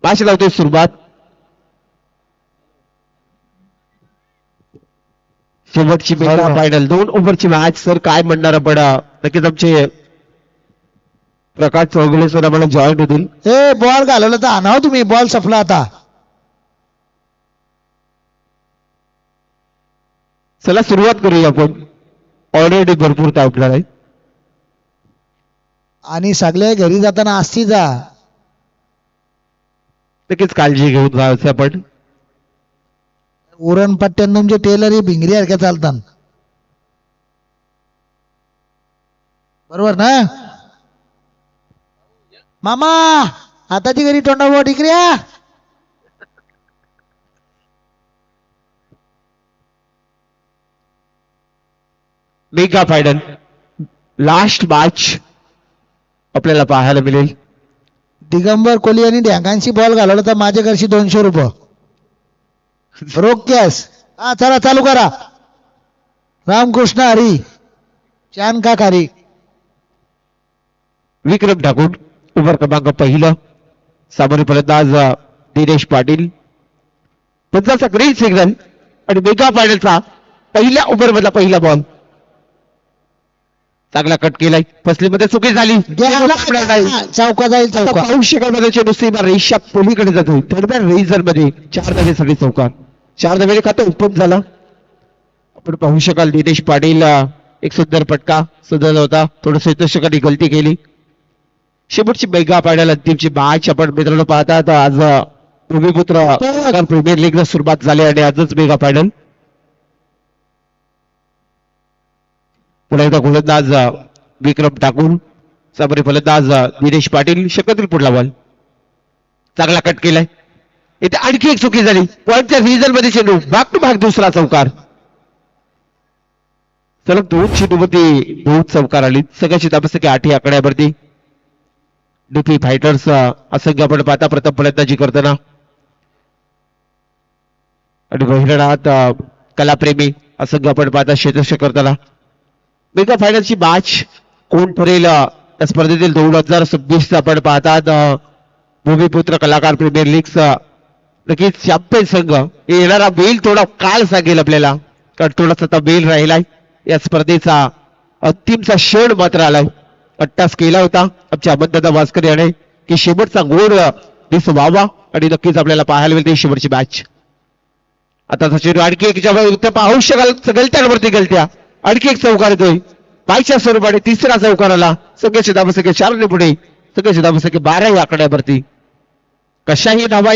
Match लावतोय सुरुवात. शेवटची फायनल 2 ओव्हरची मॅच. सर काय म्हणणार आपण? नक्कीच आमचे प्रकाश चौगुले सर आम्हाला जॉईन होतील. ए बॉल घालवला तर आणाव तुम्ही. बॉल सपला आता. चला सुरुवात करूया आपण. ऑलरेडी भरपूर तापला आहे आणि सगळे घरी जाताना असती जा. नक्कीच काळजी घेऊन जायचं आपण. उरण पट्ट्यान तुमचे टेलर ही भिंगरी सारख्या चालतात. बरोबर ना मामा? हाताची घरी तोंडावर टिकऱ्या. मेगा फायनल लास्ट मॅच आपल्याला पाहायला मिळेल. दिगंबर कोहली यांनी ढ्यांगांशी बॉल घालवला तर माझ्या घरची 200 रुपये रोख कॅश. हा चला चालू करा. रामकृष्ण हरी चान का खारी. विक्रम ठाकूर ओव्हर क्रमांक पहिलं. सामान्य फलंदाज दिनेश पाटील. पंचाचा ग्रीन सिग्नल आणि मेगा फायनलचा पहिल्या ओव्हर मधला पहिला बॉल. चांगला कट केलाय. फसलीमध्ये चुकी झाली. चौका जाईल. चौका 500 चेंडू सीमा रेषा पोलीकडे जातो. दरम्यान रेझर मध्ये 4 धावे सगळी चौकार. 4 धावेने खातं ओपन झालं. आपण पाहू शकाल दिनेश पाटील एक सुंदर फटका सुधारला होता. थोडस हितोषकांनी गलती केली. शेवटची मेगा फायनल अंतिमची मॅच आपण मित्रांनो पाहतात. आज भूमिपुत्र प्रीमियर लीगला सुरुवात झाली आणि आजच मेगा फायनल. पुन्हा एकदा गोलंदाज विक्रम ठाकूर. सामोरे फलंदाज दिनेश पाटील. शक्यतील पुढला बॉल. चांगला कट केलाय. इथे आणखी एक चुकी झाली. पॉईंटच्या रिझल्ट मध्ये चेंडू भाग टू भाग दुसरा चौकार. सलग 2 चेंडूवरती 2 चौकार आली. सगळ्याची धाबसकी 8 आकड्यावरती. डीपी फायटर्स असंख्य आपण पाहता प्रथम फलंदाजी करताना आणि बहिरणात कलाप्रेमी असंख्य आपण पाहता क्षेत्ररक्षक करताना. मेगा फायनलची मॅच कोण ठरेल त्या स्पर्धेतील 2026 आपण पाहतात. भूमिपुत्र कलाकार प्रीमियर लीग नक्कीच चॅम्पियन संघ येणारा बेल थोडा काळ सांगेल आपल्याला. कारण थोडासा आता बेल राहिलाय. या स्पर्धेचा अंतिमचा क्षण मात्र आलाय. अट्टास केला होता आमच्या अमनदादा भास्कर याने की शेवटचा गोल दिस व्हावा आणि नक्कीच आपल्याला पाहायला मिळते शेवटची मॅच. आता चेंडू आणखी एक पाहू शकाल गलत्यांवरती गलत्या. आणखी एक चौकार येतोय. बायच्या स्वरूपाने तिसरा चौकार आला. सगळ्याचे धाबसंख्या 4 ने पुढे. सगळ्याचे धाबसंख्या 12 या आकड्यावरती. कशाही धाबा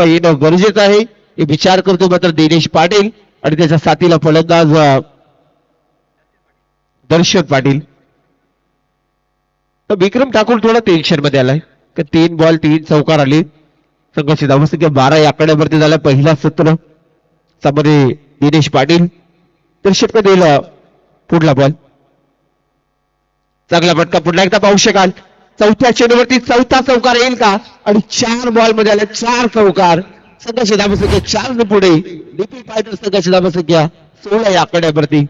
येणं गरजेचं आहे हे विचार करतो मात्र दिनेश पाटील आणि त्याच्या साथीला फलंदाज दर्शन पाटील. तर विक्रम ठाकूर थोडा टेन्शन मध्ये आलाय. 3 बॉल 3 चौकार आले. संघाची धावसंख्या 12 या आकड्यावरती झाला. पहिला सत्र सामोरे दिनेश पाटील. दर्शक देईल पुढला बॉल. चांगला फटका. पुन्हा एकदा पाहू शकाल चौथ्या चेंडूवरती चौथा चौकार येईल का? आणि 4 बॉल मध्ये आले 4 चौकार. संघाची धावसंख्या 4 ने पुढे. डीपी फायटर संघाची धावसंख्या 16 या आकड्यावरती.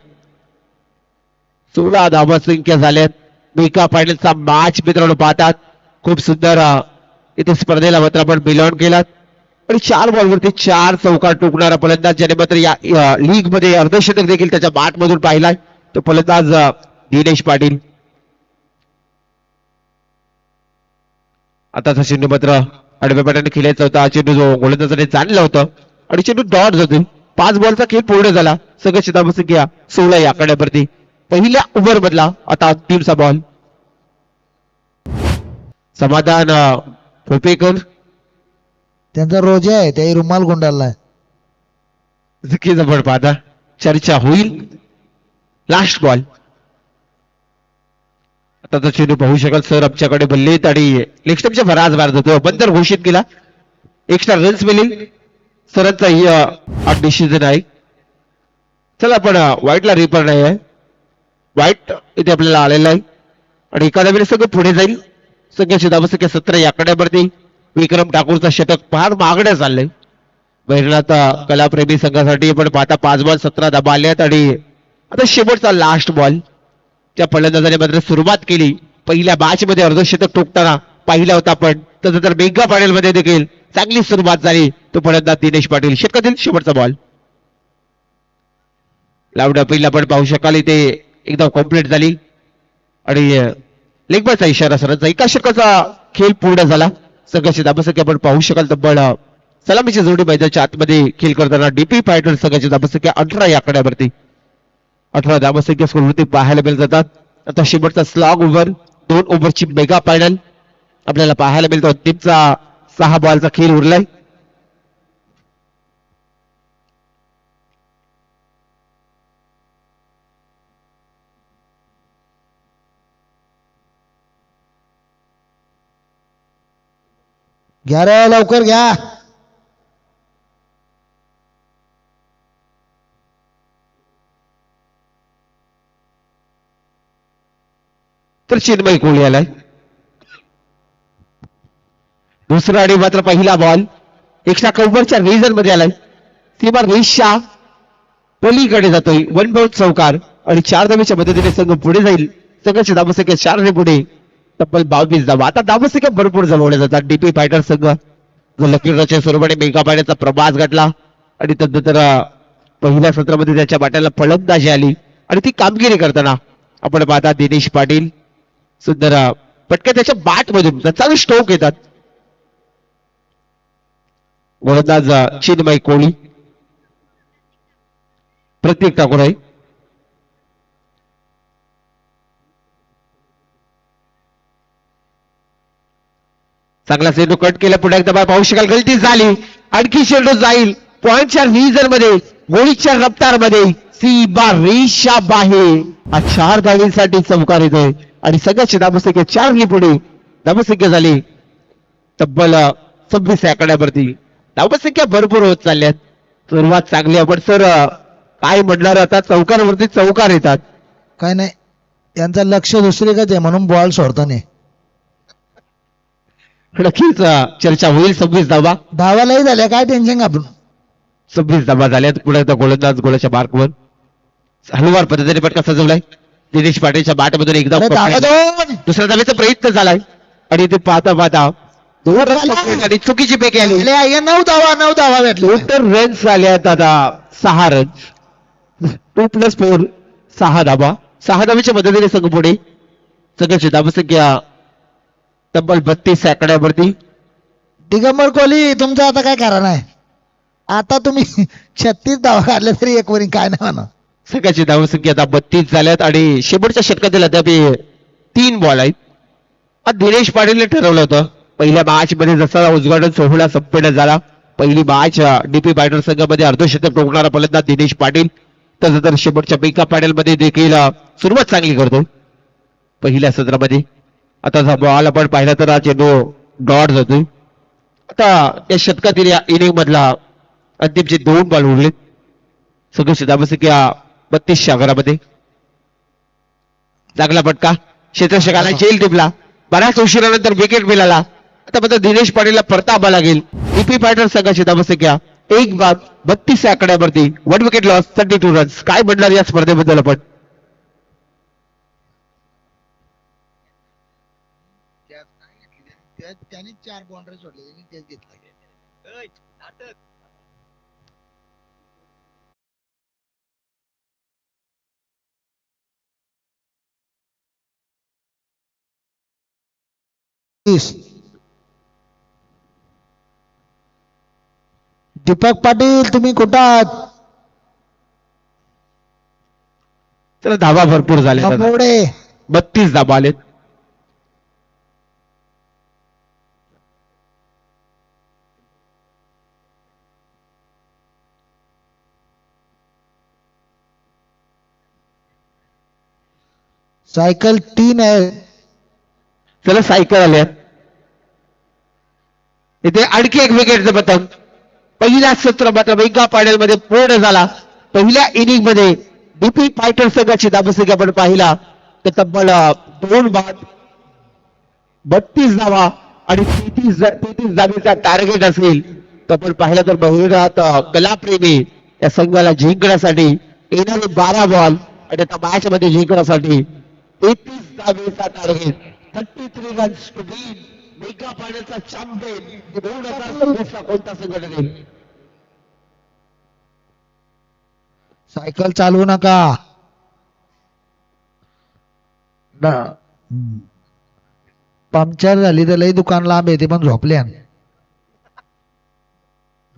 16 धावसंख्या झाल्यात. मेगा फायनलचा मॅच मित्रांनो पाहतात. खूप सुंदर इथे स्पर्धेला मात्र आपण बिलॉन केलात आणि 4 बॉलवरती 4 चौकार टोकणारा फलंदाज ज्याने मात्र या लीग मध्ये अर्धशतक देखील त्याच्या बॅट मधून पाहिलाय तो फलंदाज दिनेश पाटील. आताचा चेंडू मात्र आडव्या बॅटाने खेळायचा होता. चेंडू जो गोलंदाजाने जाणला होता आणि चेंडू डॉट जातो. 5 बॉलचा खेळ पूर्ण झाला. सगळ्याची धावसंख्या 16 या आकड्यावरती. पहिल्या ओव्हर मधला आता अंतिमचा बॉल. समाधान खोपेकर त्यांचा रोजा आहे. त्याही रुमाल गुंडाळलाय. जबड पाहता चर्चा होईल. Last ball. आता चेंडू पाहू शकाल सर आमच्याकडे बल्लेत आणि लेगस्टम्पच्या भराज बाहेर जातो. बंदर घोषित केला. एक्स्ट्रा रन्स मिळेल. सरांचा ही डिसिजन आहे. चला आपण व्हाईटला रिपर नाही आहे. व्हाईट इथे आपल्याला आलेला आहे आणि एखाद्या वेळेस सगळं पुढे जाईल. सगळ्याची धावसंख्या 17 या आकड्यावरती. विक्रम ठाकूरचा षटक फार मागण्या चाललंय. बहिरणात कलाप्रेमी संघासाठी आपण पाहता 5 बॉल 17 धाबा आल्यात आणि आता शेवटचा लास्ट बॉल. त्या फलंदाजाने मात्र सुरुवात केली. पहिल्या मॅच मध्ये अर्धशतक ठोकताना पाहिला होता आपण. तसं मेगा फायनल मध्ये देखील चांगली सुरुवात झाली. तो फलंदाज दिनेश पाटील. षटकातील शेवटचा बॉल. लावडा पहिला पण पाहू शकाल इथे एकदम कम्प्लीट झाली आणि लेगबाचा इशारा सरांचा. एका षटकाचा खेळ पूर्ण झाला. संघाची धावसंख्या आपण पाहू शकाल तब्बल सलामीची जोडी मैदानाच्या आतमध्ये खेळ करताना डीपी फायटर संघाची धावसंख्या 18 या आकड्यावरती. 18 धावसंख्या स्कोरवरती पाहायला मिळत जातात. आता शेवटचा स्लॉग ओव्हर 2 ओव्हरची मेगा फायनल आपल्याला पाहायला मिळतो. अंतिमचा 6 बॉलचा खेळ उरलाय. घ्या रे लवकर घ्या. तर चिन्मय कोहली आलाय. दुसरा आणि मात्र पहिला बॉल एक्स्ट्रा कव्हरच्या रिझन मध्ये आलाय. सीमा रेषा पलीकडे जातोय. 1 बाउंड चौकार आणि 4 धावेच्या मदतीने संघ पुढे जाईल. संघाची धावसंख्या 4 ने पुढे तब्बल 22 धावा. आता धावसंख्या भरपूर जमवल्या जातात. डीपी फायटर संघ जो लकीरच्या स्वरूपाने मेगा फायनलचा प्रवास गाठला आणि तदनंतर पहिल्या सत्रामध्ये त्याच्या बाट्याला फलंदाजी आली आणि ती कामगिरी करताना आपण पाहता दिनेश पाटील सुंदर पटकन त्याच्या बाट मधून चांगले स्ट्रोक येतात. गोलंदाज चिन्मय कोहली. प्रत्येक ठाकूर आहे. चांगला चेंडू कट केला. पुढे एकदा पाहू शकाल गलती झाली. आणखी चेंडू जाईल पॉइंटच्या रिझन मध्ये. गोळीच्या रफ्तार मध्ये सीमा रेषा बाहेर. 4 धावेसाठी चमकार येतोय आणि सगळ्याची धावसंख्या 4 ने पुढे. धावसंख्या झाली तब्बल 26 आकड्यावरती. धावसंख्या भरपूर होत चालल्यात. सुरुवात चांगली आपण सर काय म्हणणार आता चौकारावरती चौकार येतात. काय नाही यांचं लक्ष दुसरीकडे आहे म्हणून बॉल सोडतो नाही. नक्कीच चर्चा होईल. 26 धावा. धावालाही झाल्या काय टेन्शन घाबरून. 26 धावा झाल्यात. पुढे गोलंदाज गोलाच्या मार्कवर हलवार पद्धतीने पटका सजवलाय. दिनेश पाटीलच्या बाटमधून एकदा दुसऱ्या धावेचा प्रयत्न झालाय आणि ते पाहता पाहता आणि चुकीची पेकी आली. 9 धावा भेटले. तर रन्स आल्यात आता 6 रन्स. 2+4 6 धावा. 6 धावेच्या मदतीने संघ पुढे. संघाची धावसंख्या तब्बल 32 आकड्यावरती. दिगंबर कोहली तुमचं आता काय कारण आहे. आता तुम्ही 36 धावा काढल्या तरी एक वरी काय नाही म्हणा. संघाची धावसंख्या आता 32 झाल्यात आणि शेवटच्या षटकातील अद्याप 3 बॉल आहेत. दिनेश पाटीलने ठरवलं होतं पहिल्या मॅच मध्ये जसा उद्घाटन सोहळा संपन्न झाला. पहिली मॅच डीपी फायटर संघामध्ये अर्धशतक ठोकणारा फलंदाज दिनेश पाटील. तसं तर शेवटच्या मेगा फायनल मध्ये देखील सुरुवात चांगली करतो पहिल्या सत्रामध्ये. आता बॉल आपण पाहिला तर हा चेंडू डॉट जातोय. आता या षटकातील या इनिंग मधला अंतिमचे 2 बॉल उरलेत. सगळं धावसंख्या 32च्या आकारामध्ये. चांगला फटका क्षेत्ररक्षकाला जेल टिपला. बऱ्याच उशिरानंतर विकेट मिळाला. आता मात्र दिनेश पाटीलला परतावा लागेल. डीपी फायटर संघाची धावसंख्या 1 बाद 32 आकड्यावरती. 1 विकेट लॉस 32 रन्स. काय म्हणणार या स्पर्धेबद्दल आपण. त्यांनी 4 बाउंड्री सोडले तेच घेतला. दीपक पाटील तुम्ही कुठं आहात. तर धावा भरपूर झाल्या. 32 धावा आलेत. सायकल 3 आहे. चला सायकल आल्या. इथे आणखी एक विकेटचं पतंग. पहिल्या सत्र मात्र मेगा फायनल मध्ये पूर्ण झाला. पहिल्या इनिंग मध्ये डीपी फायटर संघाची धावसंख्या आपण पाहिला तर तब्बल 2 बाद 32 धावा आणि 33 धावेचा टार्गेट असेल तर आपण पाहिलं तर बहुरात कलाप्रेमी या संघाला जिंकण्यासाठी येणारे 12 बॉल आणि त्या मॅच मध्ये जिंकण्यासाठी 33 धावेचा target. 33 runs to win mega फायनलचा चॅम्पियन 2026 ला कोणता संघ ठरेल? सायकल चालवू नका. पंक्चर झाली तर लई दुकान लांब येते पण झोपल्या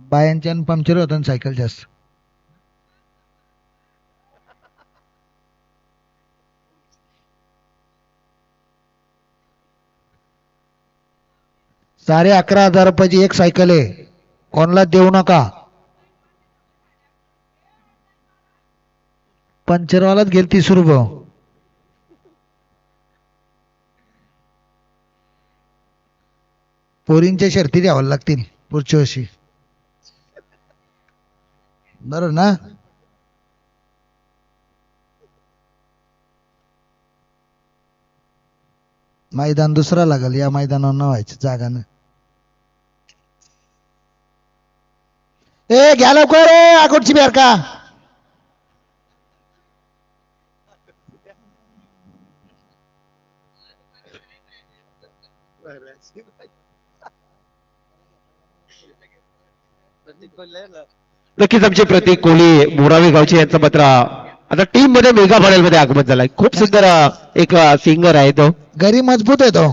बायांच्या पंक्चर होतं सायकल जास्त. ₹11,500 एक सायकल आहे. कोणाला देऊ नका. पंक्चरवालाच गेल ₹30. पोरींच्या शर्ती द्याव्या लागतील पुढच्या वर्षी. बरोबर ना. मैदान दुसरा लागल या मैदानावर न व्हायचं जागा नाही. घ्या लवकर आकोटची बेर का. नक्कीच आमचे प्रतीक कोहली मोरावे गावचे यांचं पत्र आता टीम मध्ये मेगा फायनल मध्ये आगमन झालाय. खूप सुंदर एक सिंगर आहे तो. घरी मजबूत आहे तो.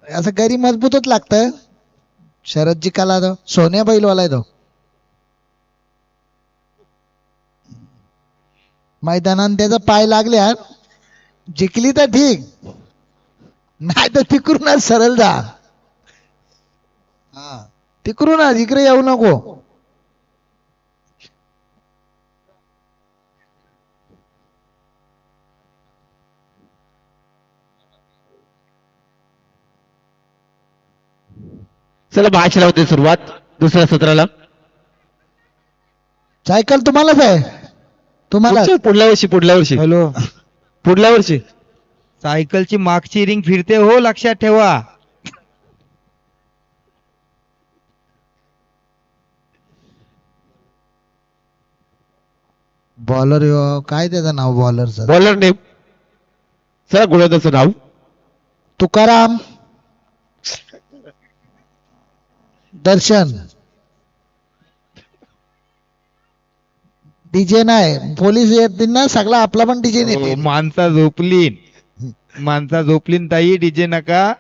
असं घरी मजबूतच लागतं. शरदजी काला तो सोन्या बैलवाला आहे तो. मैदानात त्याचा पाय लागल्या जिंकली तर ठीक नाही तर तिकडूनच सरळ जा. तिकडूनच इकडे येऊ नको. चला मॅच लावते सुरुवात दुसऱ्या सत्राला. सायकल तुम्हालाच आहे. तुम्हाला पुढल्या वर्षी हॅलो, पुढल्या वर्षी सायकलची मागची रिंग फिरते हो, लक्षात ठेवा. बॉलर काय त्याचं नाव बॉलरचं. बॉलर नेम चला गोलंदाजाचं नाव तुकाराम दर्शन. डीजे नाही पोलीस येतील ना सगळा आपला पण डीजे नेते. माणसा झोपलीन ताई, डीजे नका.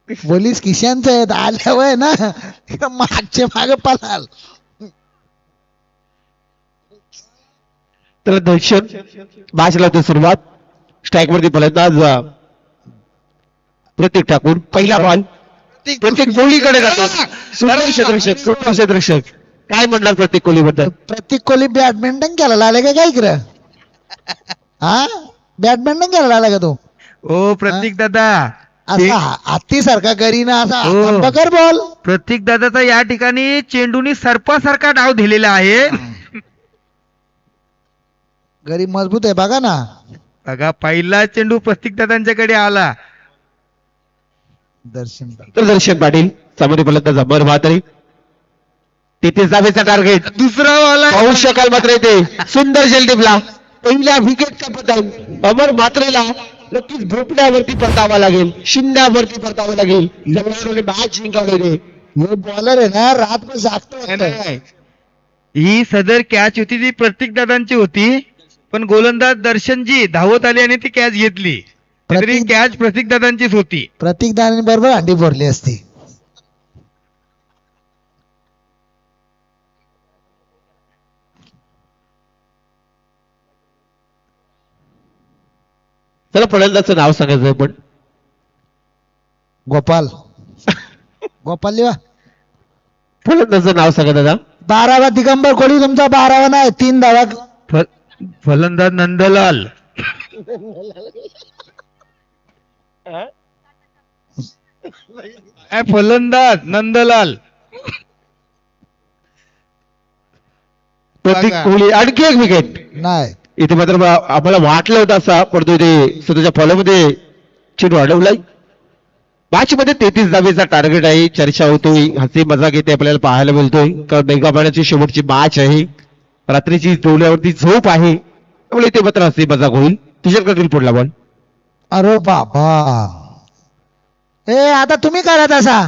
पोलीस किशांचं आहेत आल्यावर ना मागचे मागे पळाल. तर दर्शन मॅच लावते सुरुवात. स्ट्राईक वरती फलंदाज प्रतीक ठाकूर. पहिला बॉल प्रतीक कोहलीकडे जातो. सुंदर क्षेत्ररक्षक. काय म्हणणार प्रतीक कोहली बद्दल? प्रतीक कोहली बॅडमिंटन खेळायला आले का काय इकडं. हा बॅडमिंटन खेळायला आला का तू. ओ प्रतीक दादा, असा हत्ती सारखा घरी ना असा हो. पकड बॉल. प्रतीक दादाचा या ठिकाणी चेंडूनी सर्पासारखा डाव दिलेला आहे. घरी मजबूत आहे बघा ना. बघा पहिला चेंडू प्रतीक दादांच्याकडे आला. दर्शन तर दर्शन पाटील सामोरे फलंदाज अमर म्हात्रे. तिथे जावेचा टार्गेट दुसरा वाला पाहू शकाल मात्र इथे सुंदर जलदीपला पहिल्या विकेटचा पतंग अमर म्हात्रेला नक्कीच भोपण्यावरती परतावा लागेल, शिंद्यावरती परतावा लागेल. जवळ मॅच जिंकवलेले हे बॉलर आहे ना रातभर जागतो. नाही. ही सदर कॅच होती ती प्रतीक दादांची होती, पण गोलंदाज दर्शनजी धावत आले आणि ती कॅच घेतली. तरी कॅच प्रतीक दादांचीच होती. प्रतीक दाने बरोबर अंडी भरली असती. चला फलंदाजचं नाव सांगायचं पण गोपाल. गोपाल लिवा. फलंदाजचं नाव सांगा दादा. 12वा दिगंबर कोहली तुमचा 12वा नाही 3 धावा. फलंदाज नंदलाल. फलंदाज नंदलाल. प्रतीक कोहली आणखी एक विकेट. नाही इथे मात्र आम्हाला वाटलं होतं असा, परंतु इथे स्वतःच्या फॉलोमध्ये चेंडू अडवलाय. मॅच मध्ये 33 धावेचा टार्गेट आहे. चर्चा होतोय, हसी मजाक येते आपल्याला पाहायला मिळतोय. कारण मेगा फायनलची शेवटची मॅच आहे. रात्रीची डोळ्यावरती झोप आहे, त्यामुळे इथे मात्र हसी मजाक होईल. तुझ्याकडे पुढला बॉल अरे बाबा, ए आता तुम्ही करा तसा.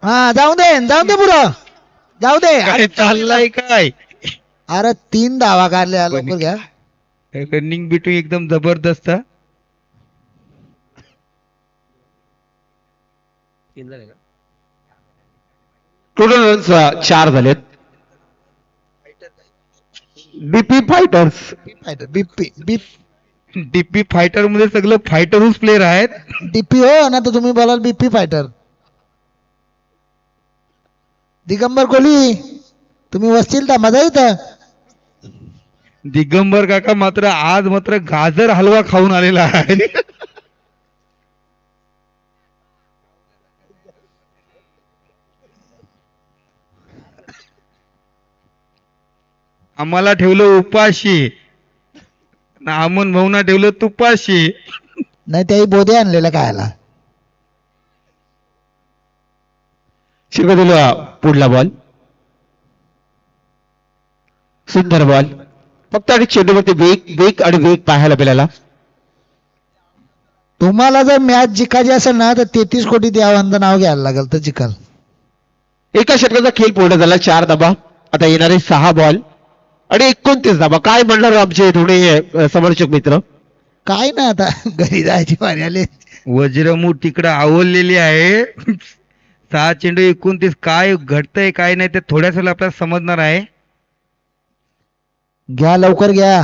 हा जाऊ दे पुढं जाऊ दे. काय चाललंय काय? अरे 3 धावा काढल्या, लवकर घ्या. रनिंग बिटू एकदम जबरदस्त. टोटल रन्स 4 झालेत. डीपी फायटर्स डीपी फायटर मध्ये सगळं फायटरच प्लेअर आहेत. डीपी हो ना, तर तुम्ही बोलाल बीपी फायटर. दिगंबर कोहली तुम्ही वसतील तर मजा येतं. दिगंबर काका मात्र आज मात्र गाजर हलवा खाऊन आलेला आहे. आम्हाला ठेवलं उपाशी, अमन भाऊना ठेवलं तुपाशी. नाही त्याही बोधे आणलेलं खायला. शिकवलेला पुढला बॉल, सुंदर बॉल. फक्त आणि चेंडूवरती वेग आणि वेग पाहायला मिळाला. तुम्हाला जर मॅच जिंकायची असेल ना तर 33 कोटी देवांचं नाव घ्यायला लागेल तर जिंकाल. एका षटकाचा खेळ पूर्ण झाला. 4 धाबा. आता येणारे 6 बॉल आणि 29 धाबा. काय म्हणणार आमचे थोडे समर्थक मित्र? काय ना आता घरी जायची वारी आली. वज्रमूठ तिकडं आवडलेली आहे. 6 चेंडू 29. काय घडतंय काय नाही ते थोड्याच वेळा आपल्याला समजणार आहे. घ्या लवकर घ्या.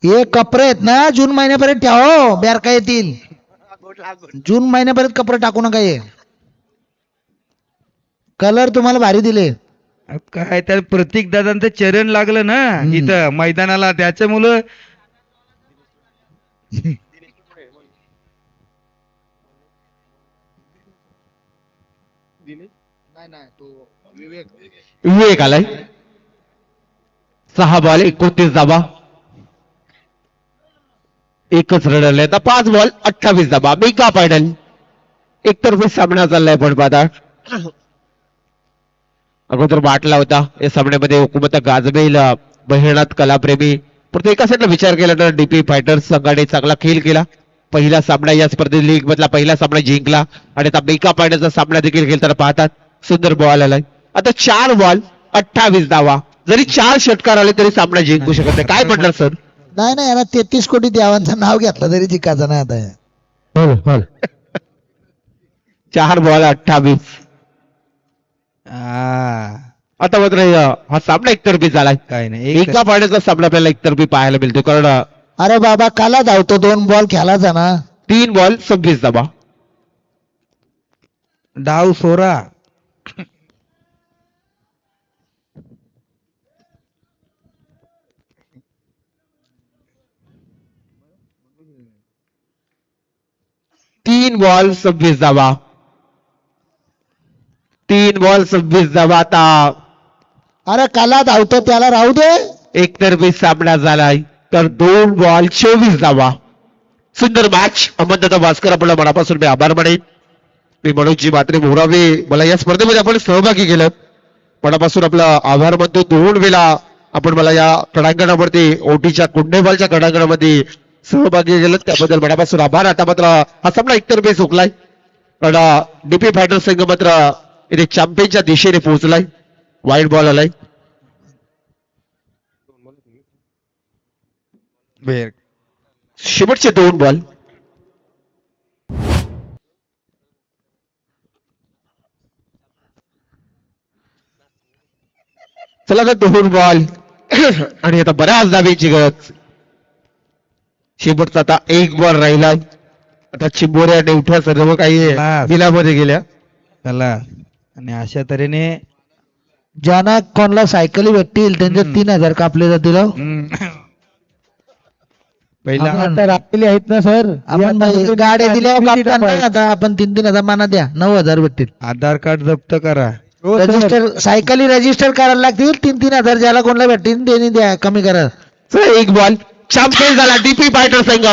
हे कपडे आहेत ना जून महिन्यापर्यंत ठेवा हो, बेरका येतील. जून महिन्यापर्यंत कपडे टाकू नका. हे कलर तुम्हाला भारी दिले. काय त्या प्रतीक दादांचं चरण लागलं ना इथं मैदानाला, त्याच्यामुळं विवेक आलाय. 6 बॉल 29 धाबा. एकच रन आले. आता 5 बॉल 28 धाबा. मेगा फायनल एकतर्फी सामना चाललाय. पण पाहता अगोदर वाटला होता या सामन्यामध्ये हुकूमत गाजवेल बहिणात कलाप्रेमी. परंतु एका साईडला विचार केला तर डीपी फायटर्स संघाने चांगला खेळ केला. पहिला सामना या स्पर्धेत लीग मधला पहिला सामना जिंकला आणि आता मेगा फायनलचा सामना देखील खेळताना पाहतात. सुंदर बॉल आलाय. आता 4 बॉल 28 धावा. जरी 4 षटकार आले तरी सामना जिंकू शकत नाही. काय म्हटलं सर? नाही नाही याला 33 कोटी देवांचं नाव घेतलं तरी जिंकायचं नाही आता. 4 बॉल 28. आता मात्र हा सामना एकतर्फी झालाय. काय नाही एका पाण्याचा सामना आपल्याला एकतर्फी पाहायला मिळतो. कारण अरे बाबा काला धावतो 2 बॉल खेळायचा ना. 3 बॉल 26 धाबा. डाव सोरा. तीन बॉल 26 धाबा. 3 बॉल 26 धाबा. आता अरे काला धावतो त्याला राहू दे. एकतर्फी सामना झालाय. तर 2 बॉल 24 धाबा. सुंदर मॅच. अहमददादा भास्कर आपला मनापासून मी आभार मानेन. मी मनोजजी मात्रे मोरावे मला या स्पर्धेमध्ये आपण सहभागी केलं. मनापासून आपला आभार मानतो. 2 वेळा आपण मला या क्रीडांगणावरती ओटीच्या कुंडेबालच्या क्रीडांगणामध्ये सहभागी केलं त्याबद्दल मनापासून आभार. आता मात्र हा सामना एकतर्फी सुकलाय. पण डीपी फायटर संघ मात्र इथे चॅम्पियनच्या दिशेने पोहोचलाय. वाईट बॉल आलाय. शेवटचे 2 बॉल. चला आता 2 बॉल आणि आता बऱ्याच धाब्याची गरज. शेवटचा आता 1 बॉल राहिला. आता चिंबोऱ्या नेवठ्या सर्व काही बिलामध्ये गेल्या. चला आणि अशा तऱ्हेने ज्यांना कोणाला सायकली भेटतील त्यांचे 3000 कापले जातील. पहिला राखलेली आहेत ना सर. आपण गाड्या दिल्या आता आपण 3,000 माना द्या. 9,000 भेटतील. आधार कार्ड जप्त करा. रजिस्टर सायकली रजिस्टर करायला लागतील. 3,000 ज्याला कोणाला भेटतील त्यांनी द्या. कमी करा. 1 बॉल चॅम्पियन झाला डीपी फायटर संघ.